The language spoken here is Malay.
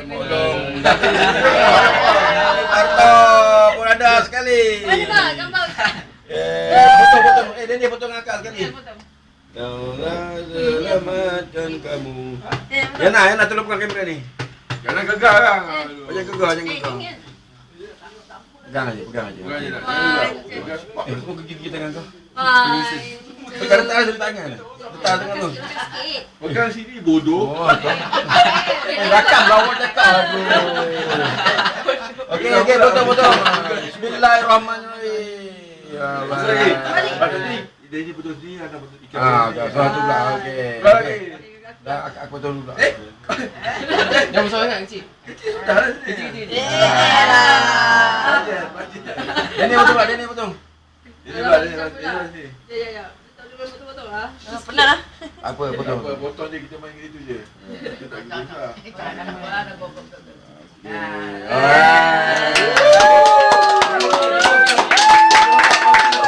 Mulung. Parto, pun ada sekali. Mana bang? Gambar. Potong. Dia potong akal sekali. Allah selamatkan kamu. Ya nak tolong buka kamera ni. Jangan gegar lah. Jangan gegar. Pegang aja. Kau gigi tangan kau. Sekarang tak ada tangan. Letak tangan tu. Pegang sini bodoh. Rakam lawan cakap. Okey, potong. Bismillahirrahmanirrahim. Ya Allah. Dia ni betul ni ada betul ikan. Satu pula. Okey. Dah aku potong dulu. Jangan besar sangat kecil. Kecil. Dia ni potong. Ini. Ya. Betul lah. Penat lah. Apa potong? Potong dia kita main gitu je. Kita tak guna. Ah.